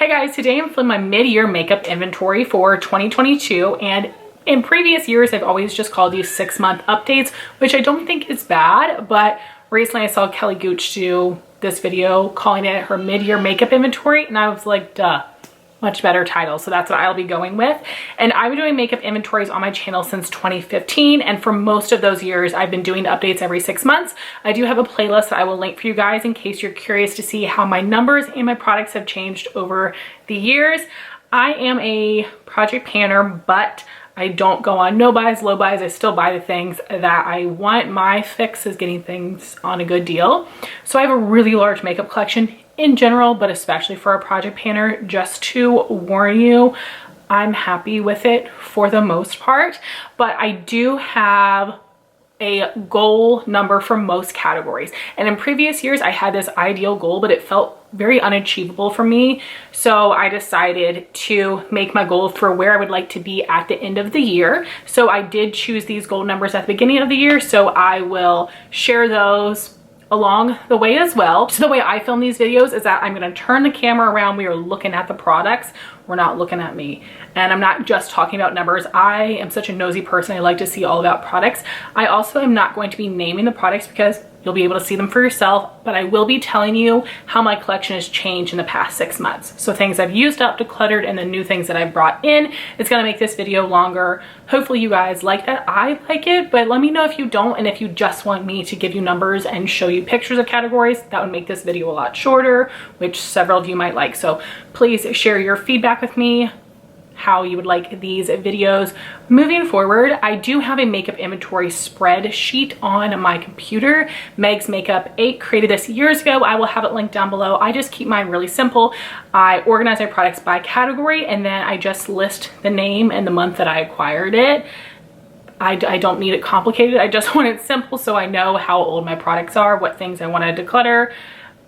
Hey guys, today I'm filming my mid-year makeup inventory for 2022, and in previous years I've always just called these 6-month updates, which I don't think is bad, but recently I saw Kelly Gooch do this video calling it her mid-year makeup inventory, and I was like, duh, much better title. So that's what I'll be going with. And I've been doing makeup inventories on my channel since 2015, and for most of those years I've been doing updates every 6 months. I do have a playlist that I will link for you guys in case you're curious to see how my numbers and my products have changed over the years. I am a project planner, but I don't go on no buys, low buys. I still buy the things that I want. My fix is getting things on a good deal. So I have a really large makeup collection in general, but especially for a project planner. Just to warn you, I'm happy with it for the most part, but I do have a goal number for most categories. And in previous years I had this ideal goal, but it felt very unachievable for me. So I decided to make my goal for where I would like to be at the end of the year. So I did choose these goal numbers at the beginning of the year. So I will share those along the way as well. So the way I film these videos is that I'm going to turn the camera around. We are looking at the products. We're not looking at me. And I'm not just talking about numbers. I am such a nosy person. I like to see all about products. I also am not going to be naming the products because you'll be able to see them for yourself, but I will be telling you how my collection has changed in the past 6 months. So things I've used up, decluttered, and the new things that I've brought in. It's gonna make this video longer. Hopefully you guys like that. I like it, but let me know if you don't, and if you just want me to give you numbers and show you pictures of categories, that would make this video a lot shorter, which several of you might like. So please share your feedback with me, how you would like these videos moving forward. I do have a makeup inventory spreadsheet on my computer. Meg's Makeup 8 created this years ago. I will have it linked down below. I just keep mine really simple. I organize my products by category, and then I just list the name and the month that I acquired it. I don't need it complicated. I just want it simple so I know how old my products are, what things I want to declutter,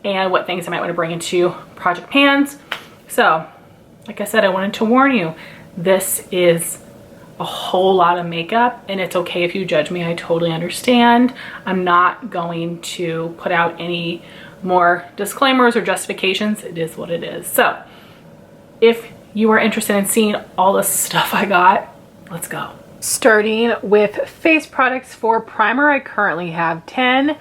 and what things I might want to bring into project pans. So like I said, I wanted to warn you, this is a whole lot of makeup, and it's okay if you judge me. I totally understand. I'm not going to put out any more disclaimers or justifications. It is what it is. So if you are interested in seeing all the stuff I got, let's go. Starting with face products. For primer, I currently have 10.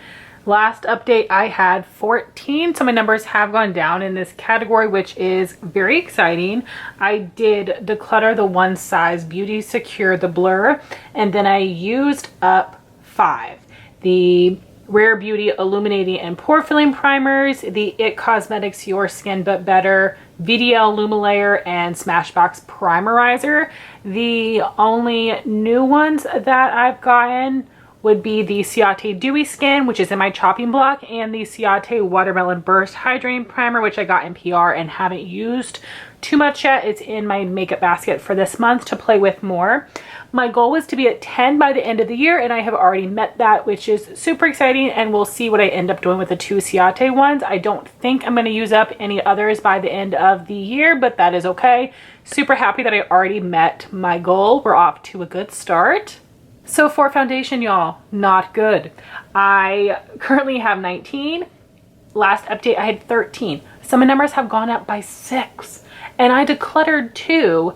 Last update I had 14, so my numbers have gone down in this category, which is very exciting. I did declutter the One Size Beauty Secure the Blur, and then I used up 5. The Rare Beauty Illuminating and Pore Filling Primers, the IT Cosmetics Your Skin But Better VDL Lumalayer and Smashbox Primerizer. The only new ones that I've gotten would be the Ciate Dewy Skin, which is in my chopping block, and the Ciate Watermelon Burst Hydrating Primer, which I got in PR and haven't used too much yet. It's in my makeup basket for this month to play with more. My goal was to be at 10 by the end of the year, and I have already met that, which is super exciting, and we'll see what I end up doing with the 2 Ciate ones. I don't think I'm going to use up any others by the end of the year, but that is okay. Super happy that I already met my goal. We're off to a good start. So for foundation, y'all, not good. I currently have 19. Last update, I had 13. So my numbers have gone up by 6. And I decluttered 2,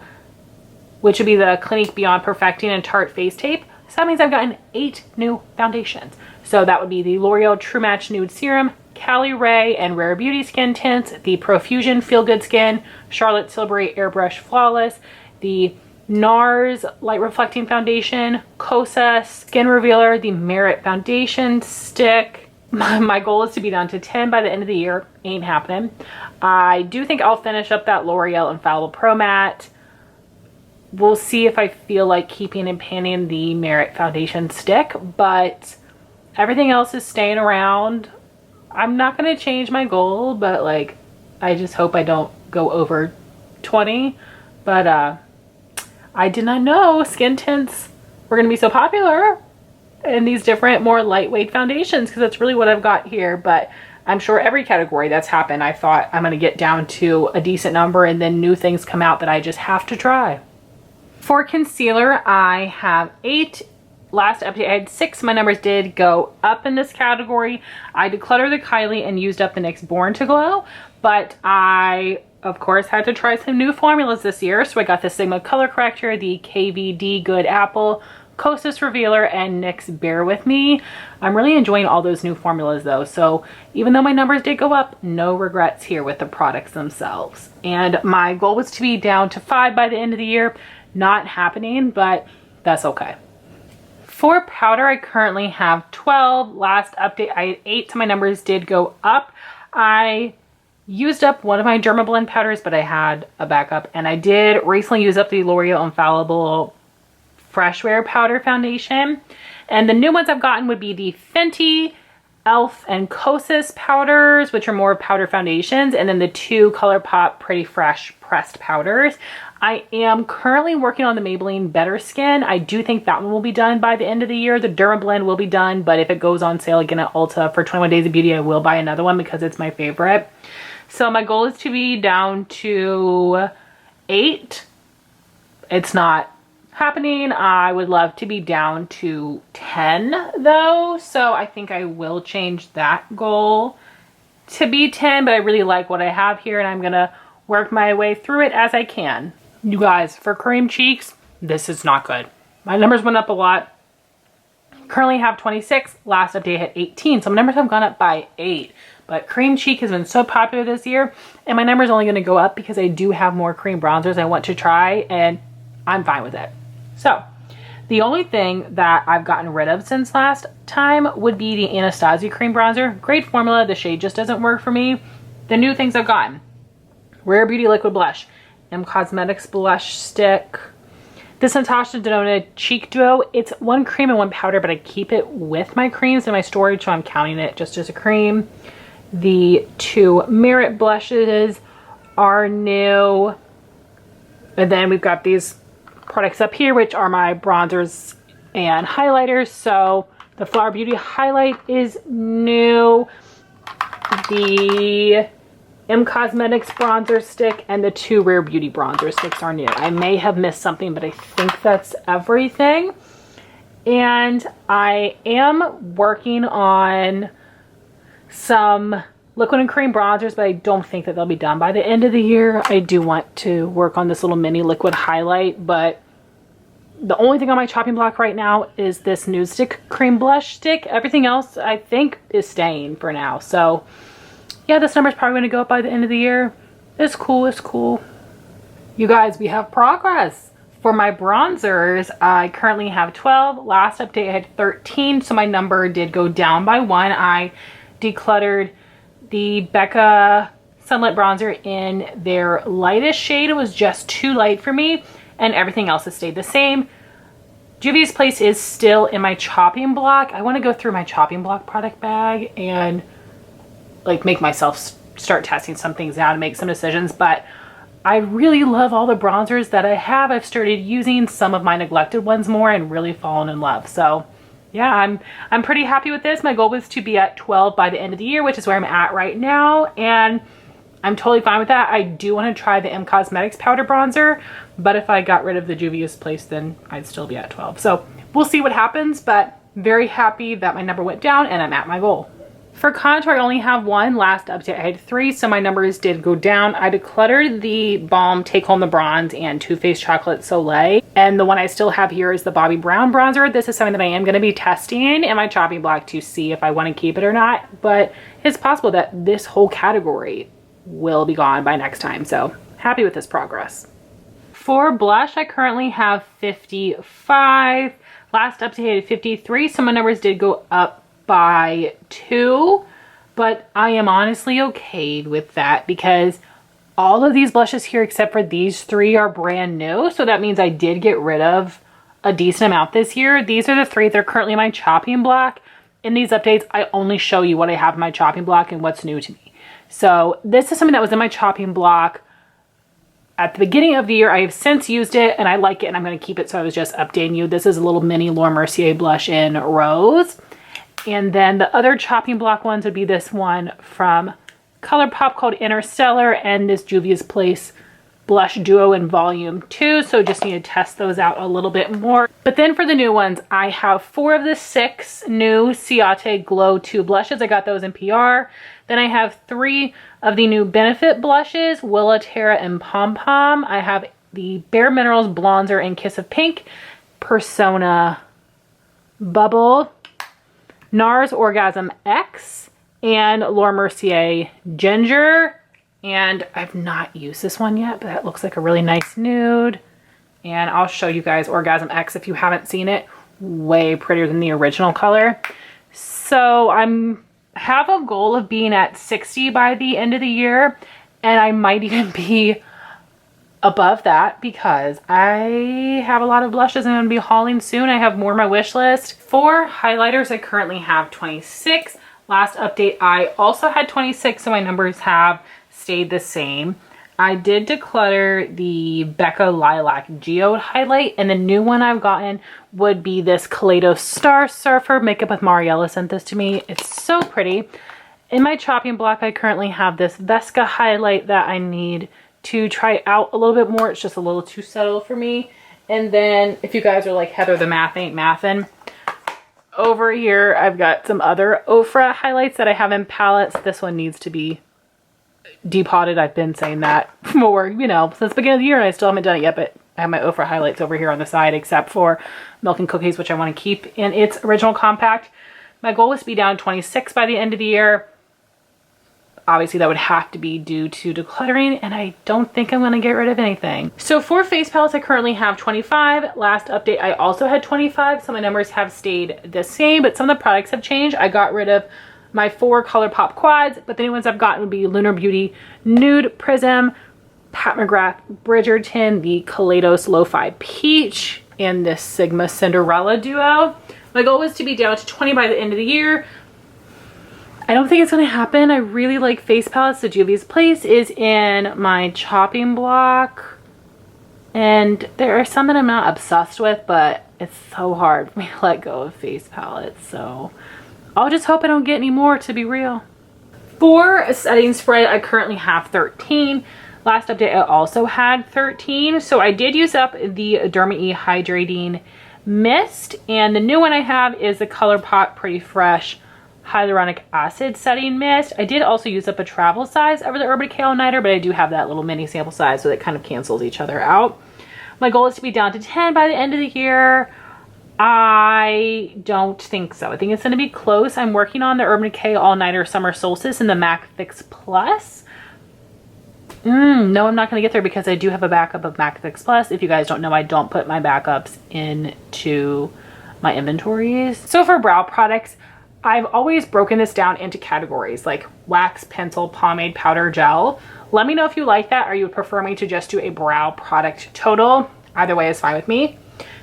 which would be the Clinique Beyond Perfecting and Tarte Face Tape. So that means I've gotten 8 new foundations. So that would be the L'Oreal True Match Nude Serum, Cali Ray and Rare Beauty Skin Tints, the Profusion Feel Good Skin, Charlotte Tilbury Airbrush Flawless, the NARS Light Reflecting Foundation, Kosa Skin Revealer, the Merit Foundation Stick. My goal is to be down to 10 by the end of the year. Ain't happening. I do think I'll finish up that L'Oreal Infallible Pro Matte. We'll see if I feel like keeping and panning the Merit Foundation Stick, but everything else is staying around. I'm not going to change my goal, but like, I just hope I don't go over 20. But I did not know skin tints were going to be so popular in these different, more lightweight foundations, because that's really what I've got here. But I'm sure every category that's happened, I thought I'm going to get down to a decent number, and then new things come out that I just have to try. For concealer, I have 8. Last update, I had 6. My numbers did go up in this category. I decluttered the Kylie and used up the NYX Born to Glow, but I of course, had to try some new formulas this year. So I got the Sigma Color Corrector, the KVD Good Apple, Kosas Revealer, and NYX Bear With Me. I'm really enjoying all those new formulas though. So even though my numbers did go up, no regrets here with the products themselves. And my goal was to be down to 5 by the end of the year. Not happening, but that's okay. For powder, I currently have 12. Last update, I had 8, so my numbers did go up. I used up one of my Dermablend powders, but I had a backup. And I did recently use up the L'Oreal Infallible Fresh Wear Powder Foundation. And the new ones I've gotten would be the Fenty, Elf, and Kosas powders, which are more powder foundations. And then the 2 ColourPop Pretty Fresh pressed powders. I am currently working on the Maybelline Better Skin. I do think that one will be done by the end of the year. The Dermablend will be done, but if it goes on sale again at Ulta for 21 Days of Beauty, I will buy another one because it's my favorite. So my goal is to be down to 8. It's not happening. I would love to be down to 10 though. So I think I will change that goal to be 10, but I really like what I have here and I'm gonna work my way through it as I can. You guys, for cream cheeks, this is not good. My numbers went up a lot. Currently have 26, last update had 18. So my numbers have gone up by 8. But cream cheek has been so popular this year and my number's only gonna go up because I do have more cream bronzers I want to try and I'm fine with it. So the only thing that I've gotten rid of since last time would be the Anastasia cream bronzer. Great formula, the shade just doesn't work for me. The new things I've gotten: Rare Beauty Liquid Blush, Cosmetics Blush Stick, this Natasha Denona Cheek Duo. It's 1 cream and 1 powder, but I keep it with my creams in my storage, so I'm counting it just as a cream. The 2 Merit blushes are new. And then we've got these products up here, which are my bronzers and highlighters. So the Flower Beauty highlight is new. The Cosmetics bronzer stick and the 2 Rare Beauty bronzer sticks are new. I may have missed something, but I think that's everything. And I am working on some liquid and cream bronzers, but I don't think that they'll be done by the end of the year. I do want to work on this little mini liquid highlight, but the only thing on my chopping block right now is this Nude Stick cream blush stick. Everything else I think is staying for now. So yeah, this number is probably going to go up by the end of the year. It's cool, it's cool. You guys, we have progress. For my bronzers, I currently have 12. Last update I had 13, so my number did go down by 1. I decluttered the Becca Sunlit Bronzer in their lightest shade. It was just too light for me, and everything else has stayed the same. Juvia's Place is still in my chopping block. I want to go through my chopping block product bag and like make myself start testing some things out and make some decisions, but I really love all the bronzers that I have. I've started using some of my neglected ones more and really fallen in love. So yeah, I'm pretty happy with this. My goal was to be at 12 by the end of the year, which is where I'm at right now, and I'm totally fine with that. I do want to try the Cosmetics powder bronzer, but if I got rid of the Juvia's Place, then I'd still be at 12. So we'll see what happens, but very happy that my number went down and I'm at my goal. For contour, I only have 1. Last update I had 3, so my numbers did go down. I decluttered the Balm Take Home the Bronze and Too Faced Chocolate Soleil. And the one I still have here is the Bobbi Brown bronzer. This is something that I am going to be testing in my chopping block to see if I want to keep it or not. But it's possible that this whole category will be gone by next time. So happy with this progress. For blush, I currently have 55. Last update I had 53, so my numbers did go up by 2, but I am honestly okay with that because all of these blushes here except for these 3 are brand new, so that means I did get rid of a decent amount this year. These are the 3 that are currently in my chopping block. In these updates, I only show you what I have in my chopping block and what's new to me. So this is something that was in my chopping block at the beginning of the year. I have since used it and I like it and I'm going to keep it, so I was just updating you. This is a little mini Laura Mercier blush in Rose. And then the other chopping block ones would be this one from ColourPop called Interstellar and this Juvia's Place blush duo in volume 2. So just need to test those out a little bit more. But then for the new ones, I have 4 of the 6 new Ciate Glow 2 blushes. I got those in PR. Then I have 3 of the new Benefit blushes, Willa, Terra, and Pom Pom. I have the Bare Minerals Bronzer in Kiss of Pink, Persona Bubble, NARS Orgasm X, and Laura Mercier Ginger. And I've not used this one yet, but that looks like a really nice nude. And I'll show you guys Orgasm X if you haven't seen it. Way prettier than the original color. So have a goal of being at 60 by the end of the year, and I might even be above that because I have a lot of blushes and I'm gonna be hauling soon. I have more on my wish list. For highlighters, I currently have 26. Last update, I also had 26, so my numbers have stayed the same. I did declutter the Becca Lilac Geode highlight, and the new one I've gotten would be this Kaleido Star Surfer. Makeup with Mariella sent this to me. It's so pretty. In my chopping block, I currently have this Vesca highlight that I need to try out a little bit more. It's just a little too subtle for me. And then if you guys are like, Heather, the math ain't mathin', over here I've got some other Ofra highlights that I have in palettes. This one needs to be depotted. I've been saying that for, you know, since the beginning of the year, and I still haven't done it yet, but I have my Ofra highlights over here on the side, except for Milk and Cookies, which I want to keep in its original compact. My goal was to be down 26 by the end of the year. Obviously that would have to be due to decluttering, and I don't think I'm going to get rid of anything. So for face palettes, I currently have 25. Last update, I also had 25. So my numbers have stayed the same, but some of the products have changed. I got rid of my 4 ColourPop quads, but the new ones I've gotten would be Lunar Beauty Nude Prism, Pat McGrath Bridgerton, the Kaleidos Lo-Fi Peach, and this Sigma Cinderella duo. My goal was to be down to 20 by the end of the year. I don't think it's going to happen. I really like face palettes. The Juvia's Place is in my chopping block, and there are some that I'm not obsessed with, but it's so hard for me to let go of face palettes, so I'll just hope I don't get any more, to be real. For a setting spray, I currently have 13. Last update, I also had 13. So I did use up the Derma E Hydrating Mist. And the new one I have is the ColourPop Pretty Fresh Hyaluronic Acid Setting Mist. I did also use up a travel size over the Urban Decay All Nighter, but I do have that little mini sample size, so that kind of cancels each other out. My goal is to be down to 10 by the end of the year. I don't think so. I think it's going to be close. I'm working on the Urban Decay All Nighter Summer Solstice in the MAC Fix Plus. No, I'm not going to get there because I do have a backup of MAC Fix Plus. If you guys don't know, I don't put my backups into my inventories. So for brow products, I've always broken this down into categories like wax, pencil, pomade, powder, gel. Let me know if you like that, or you would prefer me to just do a brow product total. Either way is fine with me.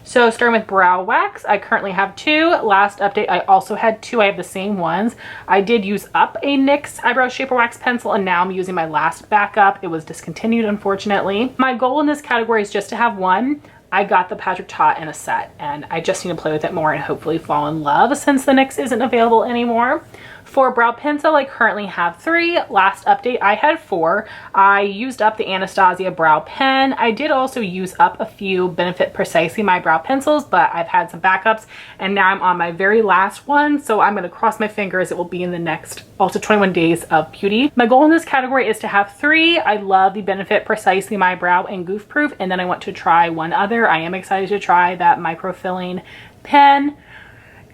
So starting with brow wax, I currently have 2. Last update, I also had 2. I have the same ones. I did use up a NYX Eyebrow Shaper Wax Pencil, and now I'm using my last backup. It was discontinued, unfortunately. My goal in this category is just to have 1. I got the Patrick Ta in a set, and I just need to play with it more and hopefully fall in love since the NYX isn't available anymore. For brow pencil, I currently have 3. Last update, I had 4. I used up the Anastasia brow pen. I did also use up a few Benefit Precisely My brow pencils, but I've had some backups, and now I'm on my very last one, so I'm going to cross my fingers it will be in the next also 21 days of beauty. My goal in this category is to have 3. I love the Benefit Precisely My brow and Goof Proof, and then I want to try one other. I am excited to try that microfilling pen.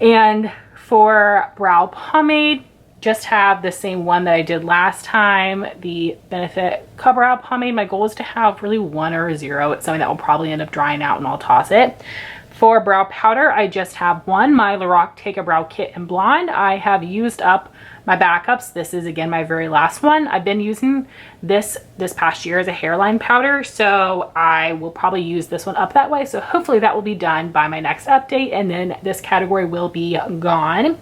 And for brow pomade, just have the same one that I did last time, the Benefit Cover-Out Pomade. My goal is to have really 1 or 0. It's something that will probably end up drying out and I'll toss it. For brow powder, I just have 1, my Lorac Take a Brow Kit in Blonde. I have used up my backups. This is again my very last one. I've been using this past year as a hairline powder, so I will probably use this one up that way. So hopefully that will be done by my next update, and then this category will be gone.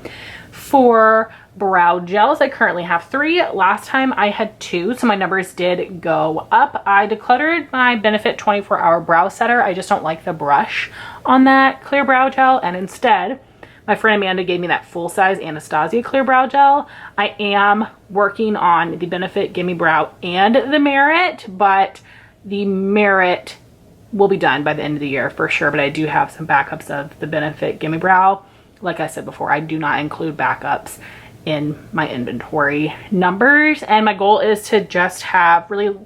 For brow gels, I currently have 3. Last time I had 2, so my numbers did go up. I decluttered my Benefit 24-Hour Brow Setter. I just don't like the brush on that clear brow gel, and instead my friend Amanda gave me that full-size Anastasia clear brow gel. I am working on the Benefit Gimme Brow and the Merit, but the Merit will be done by the end of the year for sure, but I do have some backups of the Benefit Gimme Brow. Like I said before, I do not include backups in my inventory numbers. And my goal is to just have really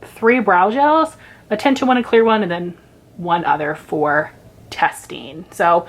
3 brow gels, a tinted one, a clear one, and then one other for testing. So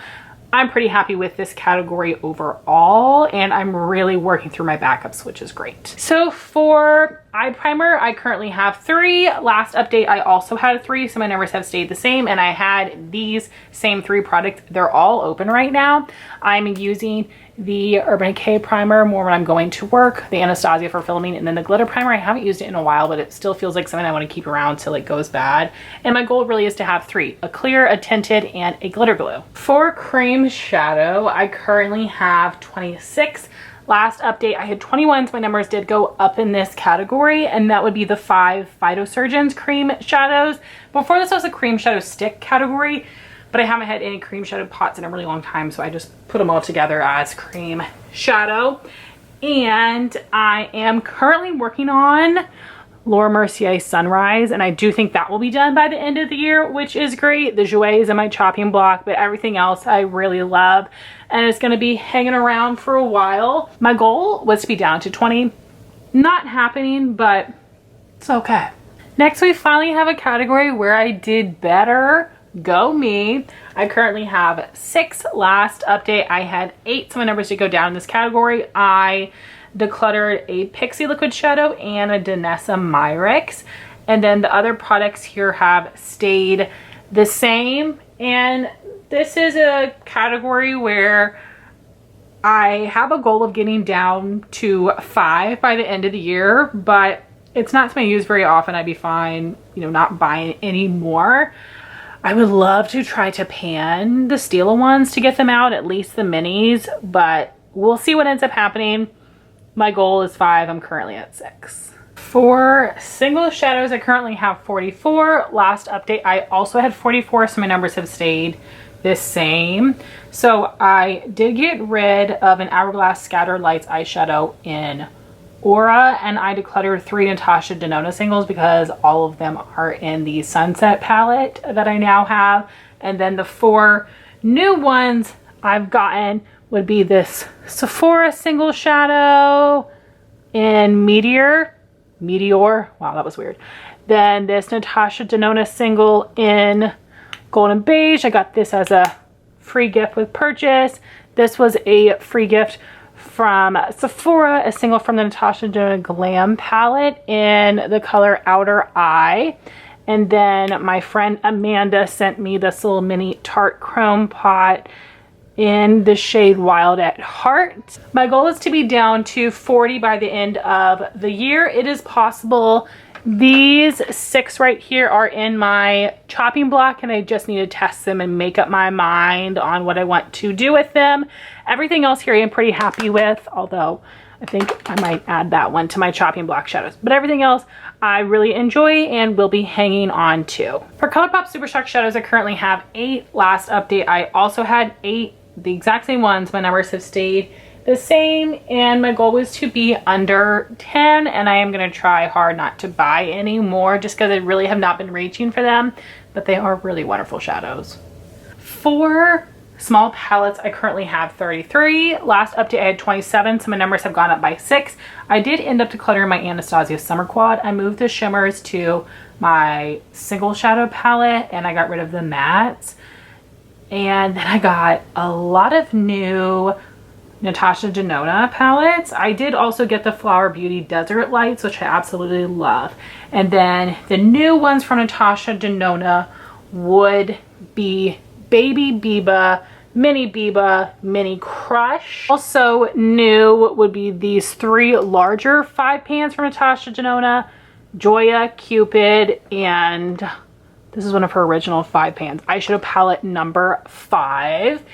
I'm pretty happy with this category overall, and I'm really working through my backups, which is great. So for eye primer, I currently have 3. Last update, I also had 3, so my numbers have stayed the same, and I had these same 3 products. They're all open right now. I'm using the Urban Decay primer more when I'm going to work, the Anastasia for filming, and then the glitter primer. I haven't used it in a while, but it still feels like something I want to keep around till it goes bad. And my goal really is to have 3, a clear, a tinted, and a glitter glue. For cream shadow, I currently have 26. Last update, I had 21, so my numbers did go up in this category, and that would be the 5 Phytosurgeons cream shadows. Before this was a cream shadow stick category, but I haven't had any cream shadow pots in a really long time, so I just put them all together as cream shadow. And I am currently working on Laura Mercier Sunrise, and I do think that will be done by the end of the year, which is great. The Jouer is in my chopping block, but everything else I really love, and it's going to be hanging around for a while. My goal was to be down to 20. Not happening, but it's okay. Next, we finally have a category where I did better. Go me. I currently have 6. Last update, I had 8, so my numbers did go down in this category. I decluttered a Pixie liquid shadow and a Danessa Myrix, and then the other products here have stayed the same. And this is a category where I have a goal of getting down to 5 by the end of the year, but it's not something I use very often. I'd be fine, you know, not buying any more. I would love to try to pan the Stila ones to get them out, at least the minis, but we'll see what ends up happening. My goal is 5. I'm currently at 6. For single shadows, I currently have 44. Last update, I also had 44, so my numbers have stayed the same. So I did get rid of an Hourglass Scatter Lights eyeshadow in Aura, and I decluttered 3 Natasha Denona singles because all of them are in the Sunset palette that I now have. And then the 4 new ones I've gotten would be this Sephora single shadow in Meteor. Wow, that was weird. Then this Natasha Denona single in Golden Beige. I got this as a free gift with purchase. This was a free gift from Sephora, a single from the Natasha Denona Glam palette in the color Outer Eye. And then my friend Amanda sent me this little mini Tarte Chrome pot in the shade Wild at Heart. My goal is to be down to 40 by the end of the year. It is possible. These 6 right here are in my chopping block, and I just need to test them and make up my mind on what I want to do with them. Everything else here I am pretty happy with, although I think I might add that one to my chopping block shadows. But everything else I really enjoy and will be hanging on to. For ColourPop Super Shock shadows, I currently have 8. Last update, I also had 8, the exact same ones. My numbers have stayed the same, and my goal was to be under 10, and I am going to try hard not to buy any more just because I really have not been reaching for them, but they are really wonderful shadows. For small palettes, I currently have 33. Last update, I had 27, so my numbers have gone up by 6. I did end up decluttering my Anastasia Summer Quad. I moved the shimmers to my single shadow palette, and I got rid of the mattes. And then I got a lot of new Natasha Denona palettes. I did also get the Flower Beauty Desert Lights, which I absolutely love. And then the new ones from Natasha Denona would be Baby Biba, Mini Crush. Also new would be these 3 larger 5 pans from Natasha Denona, Joya, Cupid, and this is one of her original 5 pans, Eyeshadow palette number 5.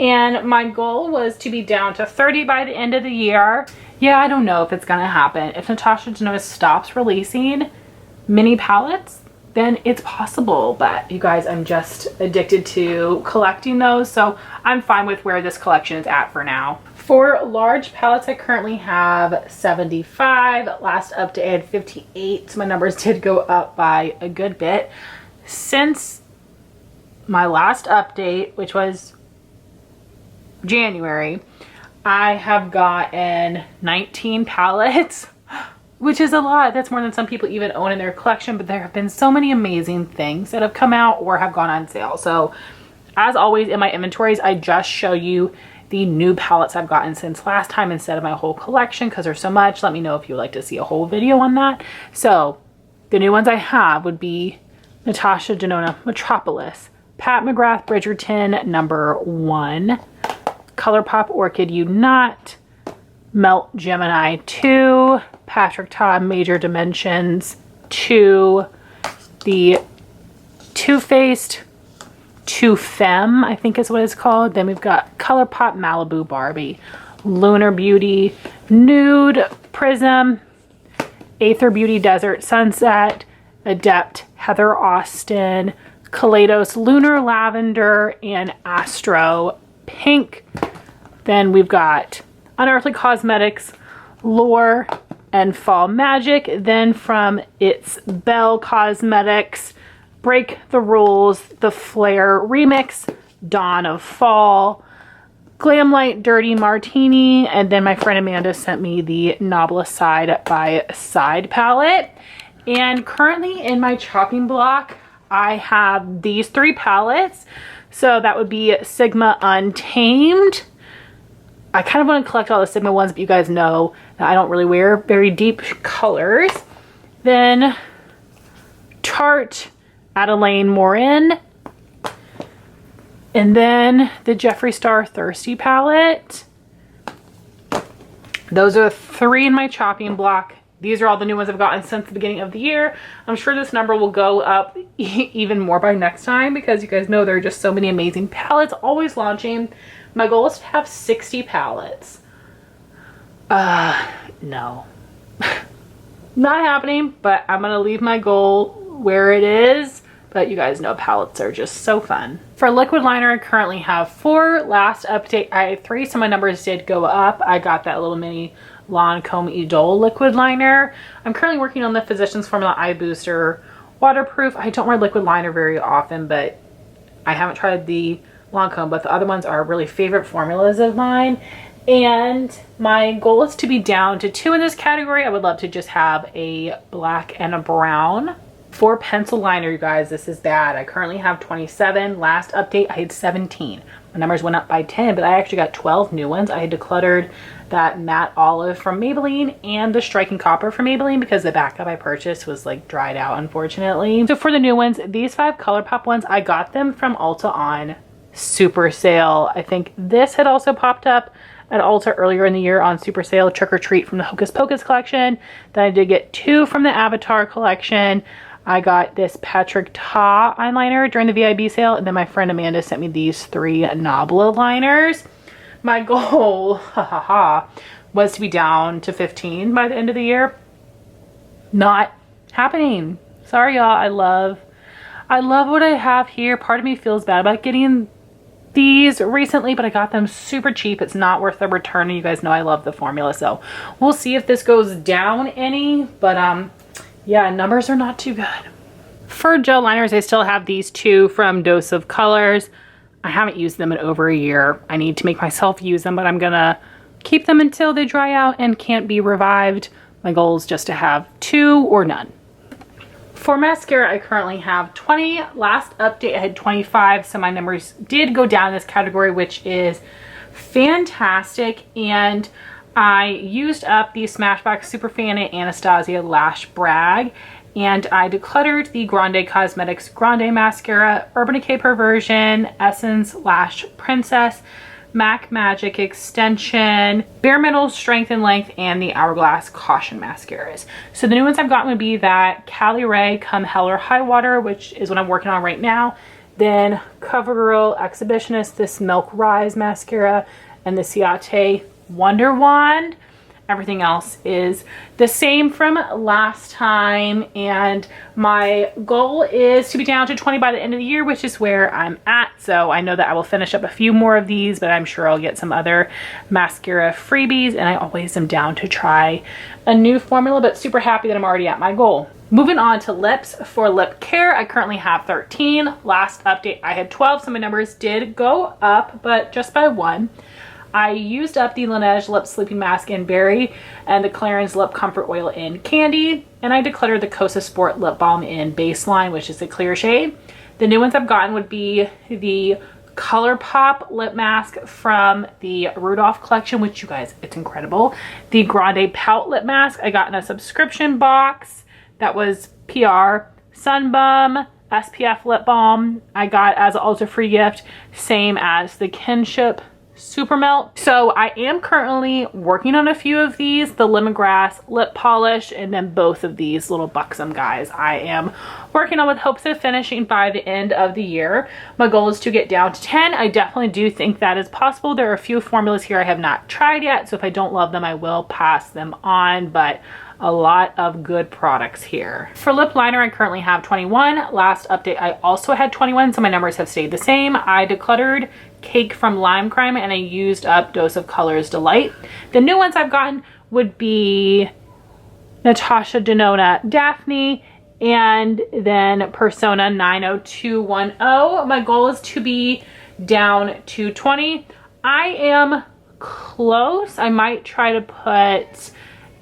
And my goal was to be down to 30 by the end of the year. Yeah, I don't know if it's gonna happen. If Natasha Denona stops releasing mini palettes, then it's possible. But you guys, I'm just addicted to collecting those, so I'm fine with where this collection is at for now. For large palettes, I currently have 75. Last update, I had 58, so my numbers did go up by a good bit. Since my last update, which was January, I have gotten 19 palettes, which is a lot. That's more than some people even own in their collection, but there have been so many amazing things that have come out or have gone on sale. So as always in my inventories, I just show you the new palettes I've gotten since last time instead of my whole collection because there's so much. Let me know if you would like to see a whole video on that. So the new ones I have would be Natasha, Denona, Metropolis, Pat McGrath, Bridgerton, #1, ColourPop, Orchid Unite, Melt Gemini 2, Patrick Ta, Major Dimensions 2, the Too Faced 2 Femme, I think is what it's called. Then we've got ColourPop Malibu Barbie, Lunar Beauty, Nude Prism, Athr Beauty Desert Sunset, Adept Heather Austin, Kaleidos Lunar Lavender, and Astro Pink. Then we've got Unearthly Cosmetics, Lore, and Fall Magic. Then from It's Belle Cosmetics, Break the Rules, the Flare Remix, Dawn of Fall, Glamlight Dirty Martini, and then my friend Amanda sent me the Nobla Side by Side palette. And currently in my chopping block, I have these 3 palettes. So that would be Sigma Untamed. I kind of want to collect all the Sigma ones, but you guys know that I don't really wear very deep colors. Then Tarte Adelaine Morin. And then the Jeffree Star Thirsty palette. Those are the 3 in my chopping block. These are all the new ones I've gotten since the beginning of the year. I'm sure this number will go up even more by next time because you guys know there are just so many amazing palettes always launching. My goal is to have 60 palettes. No. Not happening, but I'm gonna leave my goal where it is. But you guys know palettes are just so fun. For liquid liner, I currently have 4. Last update, I had 3, so my numbers did go up. I got that little mini Lancome Idole liquid liner. I'm currently working on the Physicians Formula Eye Booster Waterproof. I don't wear liquid liner very often, but I haven't tried the Lancome, but the other ones are really favorite formulas of mine. And my goal is to be down to 2 in this category. I would love to just have a black and a brown. For pencil liner, you guys, this is bad. I currently have 27. Last update, I had 17. My numbers went up by 10, but I actually got 12 new ones. I had decluttered that matte olive from Maybelline and the striking copper from Maybelline because the backup I purchased was like dried out, unfortunately. So for the new ones, these 5 ColourPop ones, I got them from Ulta on super sale. I think this had also popped up at Ulta earlier in the year on super sale, Trick or Treat from the Hocus Pocus collection. Then I did get 2 from the Avatar collection. I got this Patrick Ta eyeliner during the VIB sale, and then my friend Amanda sent me these 3 Nobla liners. My goal, was to be down to 15 by the end of the year. Not happening. Sorry, y'all. I love what I have here. Part of me feels bad about getting these recently, but I got them super cheap. It's not worth the return, and you guys know I love the formula, so we'll see if this goes down any, but yeah, numbers are not too good. For gel liners, I still have these 2 from Dose of Colors. I haven't used them in over a year. I need to make myself use them, but I'm gonna keep them until they dry out and can't be revived. My goal is just to have 2 or none. For mascara, I currently have 20. Last update, I had 25, so my numbers did go down in this category, which is fantastic. And I used up the Smashbox Superfan and Anastasia Lash Brag, and I decluttered the Grande Cosmetics Grande Mascara, Urban Decay Perversion, Essence Lash Princess, MAC Magic Extension, Bare Minerals Strength and Length, and the Hourglass Caution Mascaras. So the new ones I've gotten would be that Cali Ray Come Hell or High Water, which is what I'm working on right now. Then CoverGirl Exhibitionist, this Milk Rise Mascara, and the Ciate Wonder Wand. Everything else is the same from last time, and my goal is to be down to 20 by the end of the year, which is where I'm at. So I know that I will finish up a few more of these, but I'm sure I'll get some other mascara freebies, and I always am down to try a new formula, but super happy that I'm already at my goal. Moving on to lips. For lip care, I currently have 13. Last update, I had 12, so my numbers did go up, but just by 1. I used up the Laneige Lip Sleeping Mask in Berry and the Clarins Lip Comfort Oil in Candy, and I decluttered the Kosas Sport Lip Balm in Baseline, which is a clear shade. The new ones I've gotten would be the ColourPop lip mask from the Rudolph collection, which you guys, it's incredible. The Grande Pout lip mask I got in a subscription box. That was PR. Sun Bum SPF lip balm I got as an ultra free gift, same as the Kinship Super Melt. So I am currently working on a few of these, the lemongrass lip polish, and then both of these little buxom guys I am working on with hopes of finishing by the end of the year. My goal is to get down to 10. I definitely do think that is possible. There are a few formulas here I have not tried yet, so if I don't love them I will pass them on, but a lot of good products here. For lip liner, I currently have 21. Last update, I also had 21, so my numbers have stayed the same. I decluttered Cake from Lime Crime and I used up Dose of Colors Delight. The new ones I've gotten would be Natasha, Denona, Daphne, and then Persona 90210. My goal is to be down to 20. I am close. I might try to put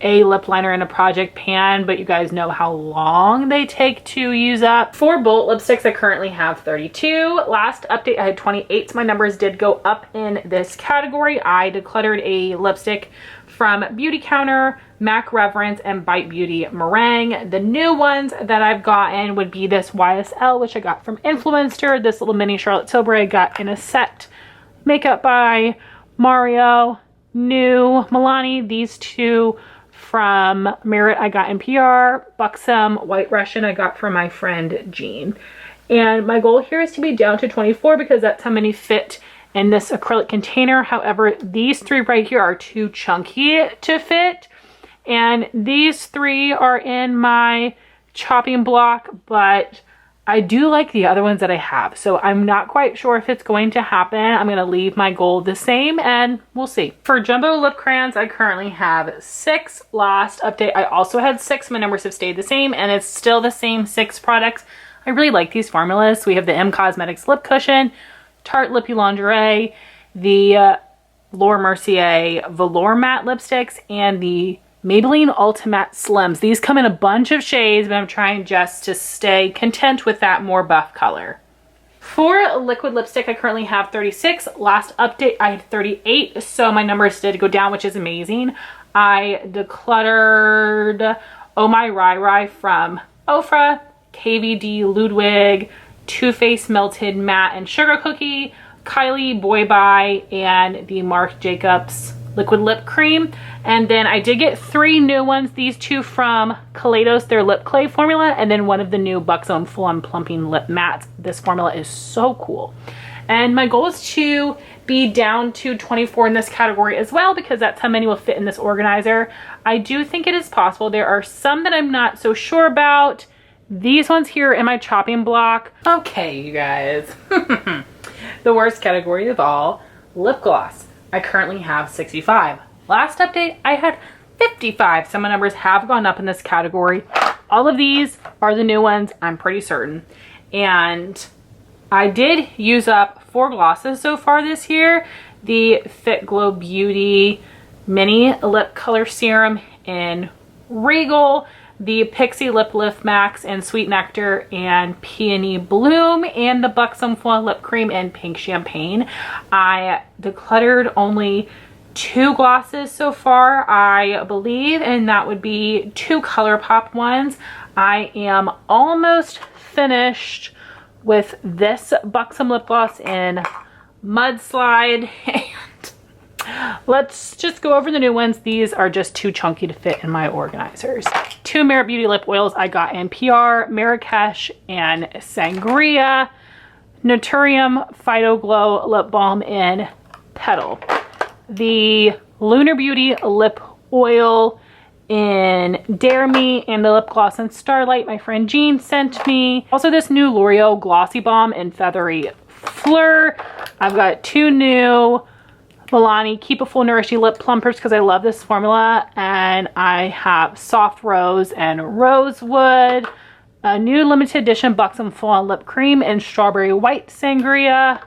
a lip liner in a project pan, but you guys know how long they take to use up. For bullet lipsticks, I currently have 32. Last update, I had 28, so my numbers did go up in this category. I decluttered a lipstick from Beauty Counter, MAC Reverence, and Bite Beauty Meringue. The new ones that I've gotten would be this YSL, which I got from Influencer, this little mini Charlotte Tilbury I got in a set, Makeup by Mario, new Milani, these two from Merit I got in PR, Buxom White Russian I got from my friend Jean. And my goal here is to be down to 24 because that's how many fit in this acrylic container. However, these three right here are too chunky to fit, and these three are in my chopping block, but I do like the other ones that I have, so I'm not quite sure if it's going to happen. I'm going to leave my goal the same and we'll see. For jumbo lip crayons, I currently have 6. Last update, I also had 6. My numbers have stayed the same and it's still the same 6 products. I really like these formulas. We have the M Cosmetics Lip Cushion, Tarte Lippy Lingerie, the Laura Mercier Velour Matte Lipsticks, and the Maybelline Ultimate Slims. These come in a bunch of shades, but I'm trying just to stay content with that more buff color. For liquid lipstick, I currently have 36. Last update, I had 38, so my numbers did go down, which is amazing. I decluttered Oh My Rai Rai from Ofra, KVD Ludwig, Too Faced Melted Matte and Sugar Cookie, Kylie Boy Bye, and the Marc Jacobs Liquid Lip Cream. And then I did get 3 new ones, these 2 from Kaleidos, their lip clay formula, and then one of the new Buxom Full On Plumping Lip Mattes. This formula is so cool. And my goal is to be down to 24 in this category as well, because that's how many will fit in this organizer. I do think it is possible. There are some that I'm not so sure about. These ones here in my chopping block. Okay, you guys. The worst category of all, lip gloss. I currently have 65. Last update, I had 55. Some of my numbers have gone up in this category. All of these are the new ones, I'm pretty certain. And I did use up 4 glosses so far this year. The Fit Glow Beauty Mini Lip Color Serum in Regal, the Pixie Lip Lift Max in Sweet Nectar and Peony Bloom, and the Buxom Full Lip Cream in Pink Champagne. I decluttered only 2 glosses so far, I believe, and that would be 2 ColourPop ones. I am almost finished with this Buxom lip gloss in Mudslide, and let's just go over the new ones. These are just too chunky to fit in my organizers. 2 Merit Beauty lip oils I got in PR, Marrakesh and Sangria. Naturium Phyto Glow lip balm in Petal. The Lunar Beauty lip oil in Dare Me, and the lip gloss in Starlight my friend Jean sent me. Also this new L'Oreal Glossy Balm in Feathery Fleur. I've got 2 new Milani Keep a Full Nourishing Lip Plumpers because I love this formula, and I have Soft Rose and Rosewood. A new limited edition Buxom Full On Lip Cream in Strawberry White Sangria.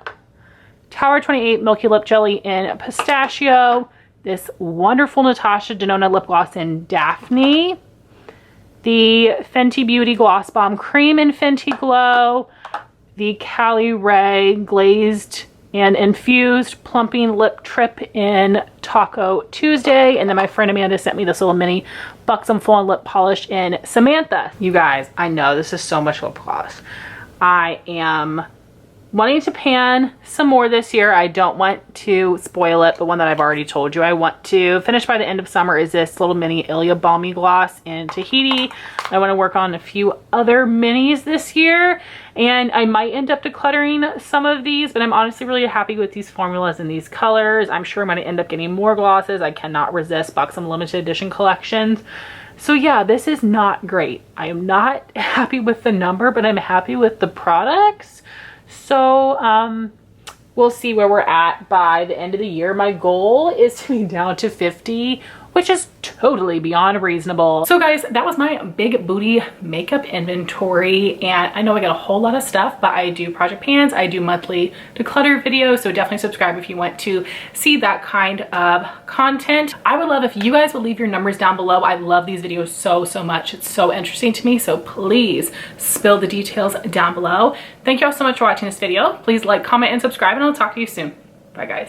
Tower 28 Milky Lip Jelly in Pistachio, this wonderful Natasha Denona Lip Gloss in Daphne, the Fenty Beauty Gloss Bomb Cream in Fenty Glow, the Cali Ray Glazed and Infused Plumping Lip Trip in Taco Tuesday. And then my friend Amanda sent me this little mini Buxom Full On Lip Polish in Samantha. You guys, I know this is so much lip gloss. I am wanting to pan some more this year. I don't want to spoil it, but one that I've already told you I want to finish by the end of summer is this little mini Ilia Balmy Gloss in Tahiti. I want to work on a few other minis this year, and I might end up decluttering some of these, but I'm honestly really happy with these formulas and these colors. I'm sure I'm going to end up getting more glosses. I cannot resist Buxom limited edition collections. So yeah, this is not great. I am not happy with the number, but I'm happy with the products. So we'll see where we're at by the end of the year. My goal is to be down to 50, which is totally beyond reasonable. So guys, that was my big booty makeup inventory, and I know I got a whole lot of stuff, but I do project pans, I do monthly declutter videos, so definitely subscribe if you want to see that kind of content. I would love if you guys would leave your numbers down below. I love these videos so much. It's so interesting to me, so please spill the details down below. Thank you all so much for watching this video. Please like, comment, and subscribe, and I'll talk to you soon. Bye guys.